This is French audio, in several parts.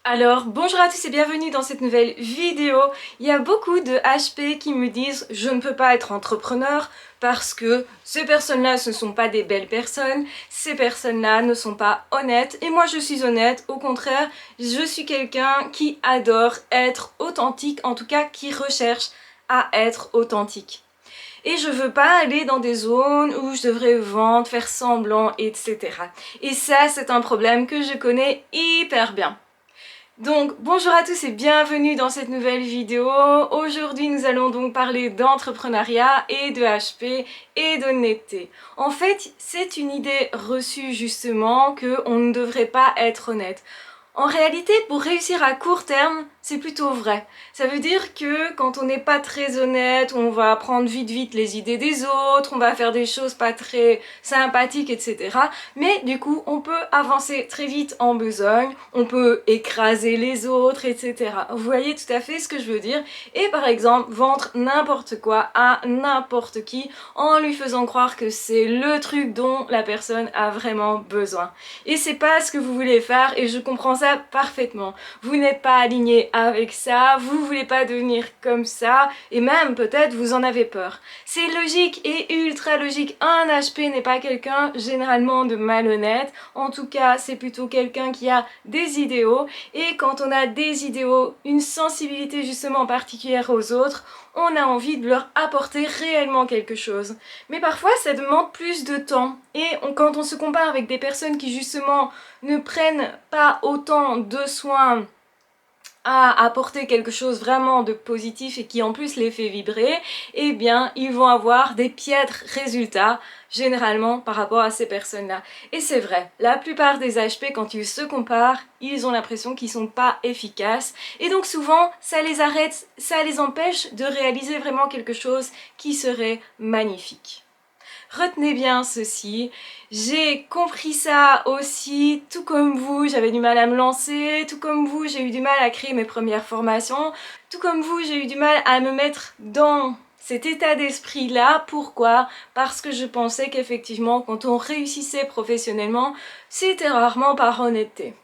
Alors, bonjour à tous et bienvenue dans cette nouvelle vidéo. Il y a beaucoup de HP qui me disent « Je ne peux pas être entrepreneur parce que ces personnes-là, ce ne sont pas des belles personnes, ces personnes-là ne sont pas honnêtes. » Et moi, je suis honnête. Au contraire, je suis quelqu'un qui adore être authentique, en tout cas qui recherche à être authentique. Et je veux pas aller dans des zones où je devrais vendre, faire semblant, etc. Et ça, c'est un problème que je connais hyper bien. Donc bonjour à tous et bienvenue dans cette nouvelle vidéo. Aujourd'hui nous allons donc parler d'entrepreneuriat et de HP et d'honnêteté. En fait c'est une idée reçue justement qu'on ne devrait pas être honnête. En réalité, pour réussir à court terme, c'est plutôt vrai. Ça veut dire que quand on n'est pas très honnête, on va prendre vite les idées des autres, on va faire des choses pas très sympathiques, etc. Mais du coup, on peut avancer très vite en besogne, on peut écraser les autres, etc. Vous voyez tout à fait ce que je veux dire. Et par exemple, vendre n'importe quoi à n'importe qui en lui faisant croire que c'est le truc dont la personne a vraiment besoin. Et c'est pas ce que vous voulez faire et je comprends ça parfaitement. Vous n'êtes pas aligné avec ça, vous voulez pas devenir comme ça et même peut-être vous en avez peur. C'est logique et ultra logique. Un HP n'est pas quelqu'un généralement de malhonnête. En tout cas, c'est plutôt quelqu'un qui a des idéaux et quand on a des idéaux, une sensibilité justement particulière aux autres, on a envie de leur apporter réellement quelque chose. Mais parfois, ça demande plus de temps. Et quand on se compare avec des personnes qui justement ne prennent pas autant de soin à apporter quelque chose vraiment de positif et qui en plus les fait vibrer, eh bien ils vont avoir des piètres résultats généralement par rapport à ces personnes-là. Et c'est vrai, la plupart des HP quand ils se comparent, ils ont l'impression qu'ils sont pas efficaces et donc souvent ça les arrête, ça les empêche de réaliser vraiment quelque chose qui serait magnifique. Retenez bien ceci, j'ai compris ça aussi, tout comme vous, j'avais du mal à me lancer, tout comme vous, j'ai eu du mal à créer mes premières formations, tout comme vous, j'ai eu du mal à me mettre dans cet état d'esprit-là. Pourquoi? Parce que je pensais qu'effectivement, quand on réussissait professionnellement, c'était rarement par honnêteté.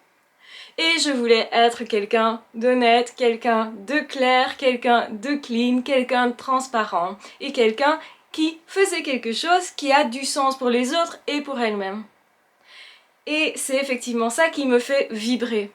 Et je voulais être quelqu'un d'honnête, quelqu'un de clair, quelqu'un de clean, quelqu'un de transparent et quelqu'un qui faisait quelque chose qui a du sens pour les autres et pour elle-même. Et c'est effectivement ça qui me fait vibrer.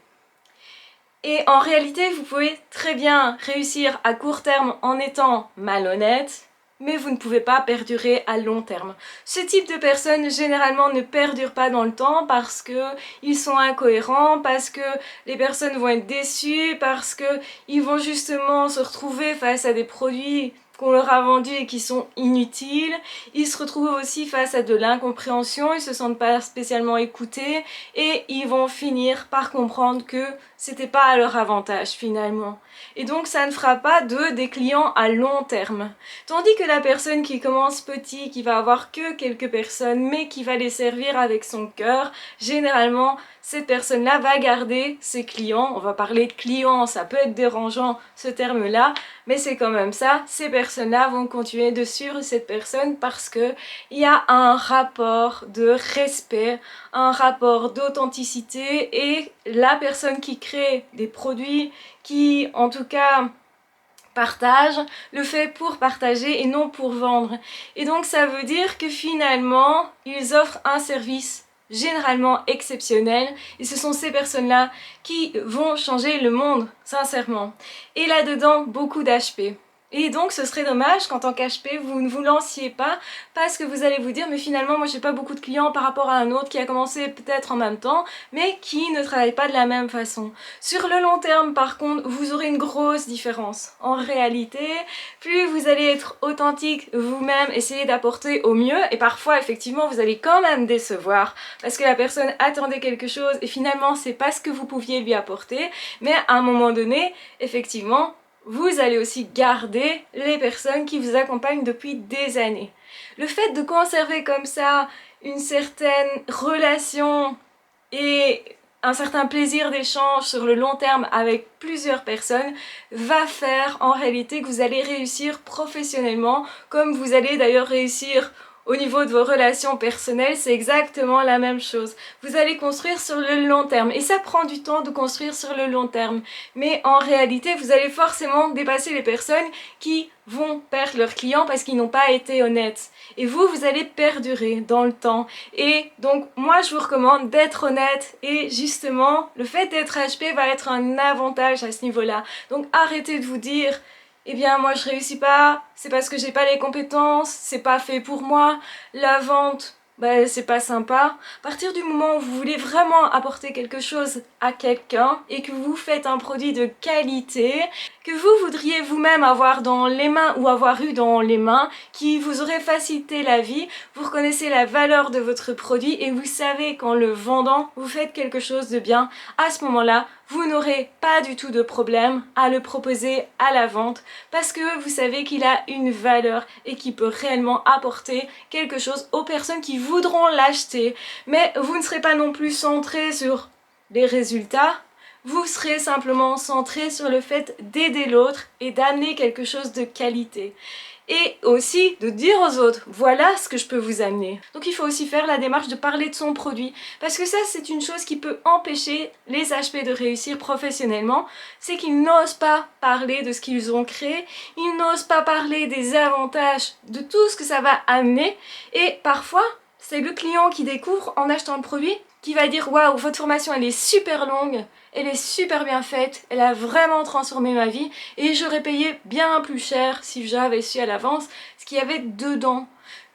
Et en réalité, vous pouvez très bien réussir à court terme en étant malhonnête, mais vous ne pouvez pas perdurer à long terme. Ce type de personnes généralement ne perdurent pas dans le temps parce que ils sont incohérents, parce que les personnes vont être déçues, parce que ils vont justement se retrouver face à des produits qu'on leur a vendus et qui sont inutiles. Ils se retrouvent aussi face à de l'incompréhension, ils se sentent pas spécialement écoutés et ils vont finir par comprendre que c'était pas à leur avantage finalement. Et donc ça ne fera pas d'eux des clients à long terme. Tandis que la personne qui commence petit, qui va avoir que quelques personnes, mais qui va les servir avec son cœur, généralement cette personne-là va garder ses clients. On va parler de clients, ça peut être dérangeant ce terme-là, mais c'est quand même ça. Ces personnes-là vont continuer de suivre cette personne parce que il y a un rapport de respect, un rapport d'authenticité et la personne qui crée des produits, qui en tout cas partage, le fait pour partager et non pour vendre. Et donc ça veut dire que finalement, ils offrent un service généralement exceptionnel et ce sont ces personnes-là qui vont changer le monde, sincèrement. Et là-dedans, beaucoup d'HP. Et donc ce serait dommage qu'en tant qu'HP, vous ne vous lanciez pas parce que vous allez vous dire mais finalement moi j'ai pas beaucoup de clients par rapport à un autre qui a commencé peut-être en même temps mais qui ne travaille pas de la même façon. Sur le long terme par contre, vous aurez une grosse différence. En réalité, plus vous allez être authentique vous-même, essayer d'apporter au mieux et parfois effectivement vous allez quand même décevoir parce que la personne attendait quelque chose et finalement c'est pas ce que vous pouviez lui apporter, mais à un moment donné, effectivement, vous allez aussi garder les personnes qui vous accompagnent depuis des années. Le fait de conserver comme ça une certaine relation et un certain plaisir d'échange sur le long terme avec plusieurs personnes va faire en réalité que vous allez réussir professionnellement, comme vous allez d'ailleurs réussir Au niveau de vos relations personnelles, c'est exactement la même chose. Vous allez construire sur le long terme et ça prend du temps de construire sur le long terme. Mais en réalité, vous allez forcément dépasser les personnes qui vont perdre leurs clients parce qu'ils n'ont pas été honnêtes. Et vous, vous allez perdurer dans le temps. Et donc, moi, je vous recommande d'être honnête et justement, le fait d'être HP va être un avantage à ce niveau-là. Donc, arrêtez de vous dire... Eh bien, moi je réussis pas, c'est parce que j'ai pas les compétences, c'est pas fait pour moi, la vente, bah, c'est pas sympa. À partir du moment où vous voulez vraiment apporter quelque chose à quelqu'un et que vous faites un produit de qualité, que vous voudriez vous-même avoir dans les mains ou avoir eu dans les mains, qui vous aurait facilité la vie, vous reconnaissez la valeur de votre produit et vous savez qu'en le vendant, vous faites quelque chose de bien, à ce moment-là, vous n'aurez pas du tout de problème à le proposer à la vente parce que vous savez qu'il a une valeur et qu'il peut réellement apporter quelque chose aux personnes qui voudront l'acheter. Mais vous ne serez pas non plus centré sur les résultats, vous serez simplement centré sur le fait d'aider l'autre et d'amener quelque chose de qualité. Et aussi de dire aux autres, voilà ce que je peux vous amener. Donc il faut aussi faire la démarche de parler de son produit, parce que ça c'est une chose qui peut empêcher les HP de réussir professionnellement, c'est qu'ils n'osent pas parler de ce qu'ils ont créé, ils n'osent pas parler des avantages, de tout ce que ça va amener, et parfois c'est le client qui découvre en achetant le produit, qui va dire waouh, votre formation elle est super longue, elle est super bien faite, elle a vraiment transformé ma vie et j'aurais payé bien plus cher si j'avais su à l'avance ce qu'il y avait dedans.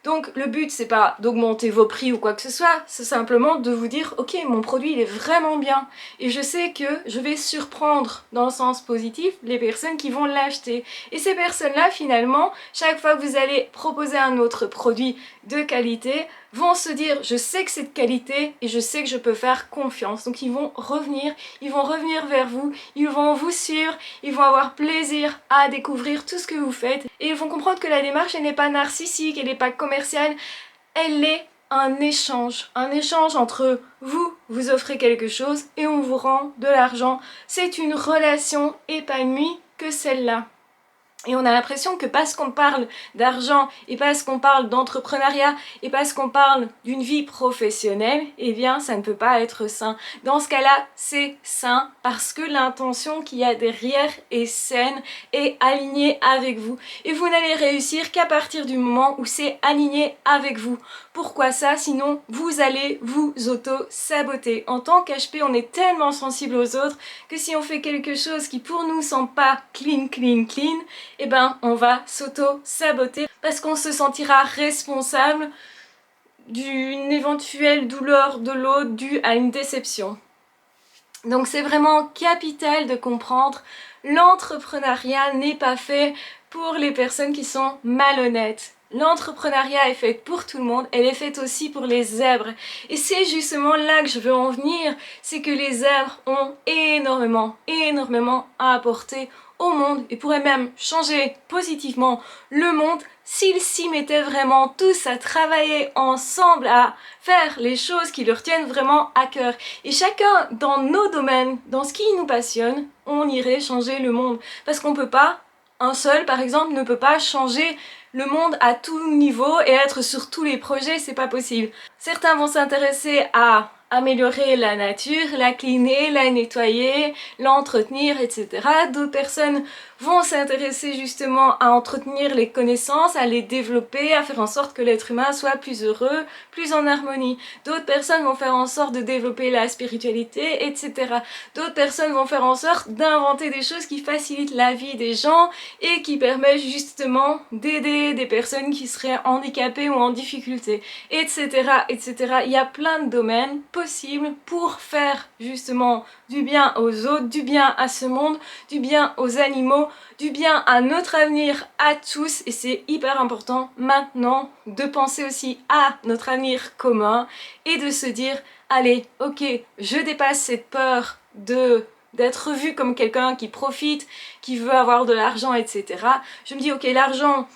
Donc le but c'est pas d'augmenter vos prix ou quoi que ce soit, c'est simplement de vous dire ok, mon produit il est vraiment bien et je sais que je vais surprendre dans le sens positif les personnes qui vont l'acheter. Et ces personnes-là finalement, chaque fois que vous allez proposer un autre produit de qualité, vont se dire je sais que c'est de qualité et je sais que je peux faire confiance. Donc ils vont revenir vers vous, ils vont vous suivre, ils vont avoir plaisir à découvrir tout ce que vous faites et ils vont comprendre que la démarche elle n'est pas narcissique, elle n'est pas commerciale, elle est un échange entre vous, vous offrez quelque chose et on vous rend de l'argent. C'est une relation épanouie que celle-là. Et on a l'impression que parce qu'on parle d'argent et parce qu'on parle d'entrepreneuriat et parce qu'on parle d'une vie professionnelle, eh bien ça ne peut pas être sain. Dans ce cas-là, c'est sain parce que l'intention qu'il y a derrière est saine et alignée avec vous. Et vous n'allez réussir qu'à partir du moment où c'est aligné avec vous. Pourquoi ça? Sinon, vous allez vous auto-saboter. En tant qu'HP, on est tellement sensible aux autres que si on fait quelque chose qui pour nous sent pas clean, eh ben on va s'auto-saboter parce qu'on se sentira responsable d'une éventuelle douleur de l'autre due à une déception. Donc c'est vraiment capital de comprendre, l'entrepreneuriat n'est pas fait pour les personnes qui sont malhonnêtes. L'entrepreneuriat est fait pour tout le monde, elle est faite aussi pour les zèbres. Et c'est justement là que je veux en venir, c'est que les zèbres ont énormément à apporter au monde et pourraient même changer positivement le monde s'ils s'y mettaient vraiment tous à travailler ensemble, à faire les choses qui leur tiennent vraiment à cœur. Et chacun dans nos domaines, dans ce qui nous passionne, on irait changer le monde. Parce qu'on peut pas, un seul par exemple ne peut pas changer le monde à tout niveau et être sur tous les projets, c'est pas possible. Certains vont s'intéresser à améliorer la nature, la cleaner, la nettoyer, l'entretenir, etc. D'autres personnes vont s'intéresser justement à entretenir les connaissances, à les développer, à faire en sorte que l'être humain soit plus heureux, plus en harmonie. D'autres personnes vont faire en sorte de développer la spiritualité, etc. D'autres personnes vont faire en sorte d'inventer des choses qui facilitent la vie des gens et qui permettent justement d'aider des personnes qui seraient handicapées ou en difficulté, etc., etc. Il y a plein de domaines possibles pour faire justement du bien aux autres, du bien à ce monde, du bien aux animaux, du bien à notre avenir à tous. Et c'est hyper important maintenant de penser aussi à notre avenir commun et de se dire allez, ok, je dépasse cette peur d'être vu comme quelqu'un qui profite, qui veut avoir de l'argent, etc. Je me dis ok, l'argent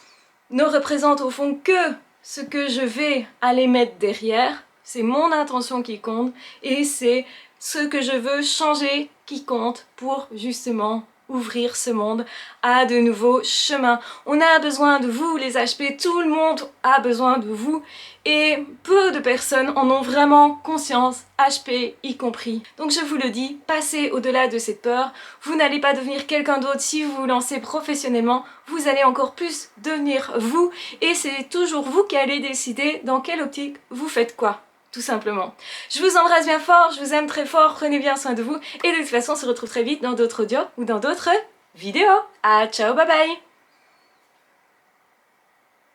ne représente au fond que ce que je vais aller mettre derrière, c'est mon intention qui compte et c'est ce que je veux changer qui compte pour justement ouvrir ce monde à de nouveaux chemins. On a besoin de vous les HP, tout le monde a besoin de vous et peu de personnes en ont vraiment conscience, HP y compris. Donc je vous le dis, passez au-delà de cette peur, vous n'allez pas devenir quelqu'un d'autre si vous vous lancez professionnellement, vous allez encore plus devenir vous et c'est toujours vous qui allez décider dans quelle optique vous faites quoi. Tout simplement. Je vous embrasse bien fort, je vous aime très fort, prenez bien soin de vous et de toute façon on se retrouve très vite dans d'autres audios ou dans d'autres vidéos. Ah ciao, bye bye.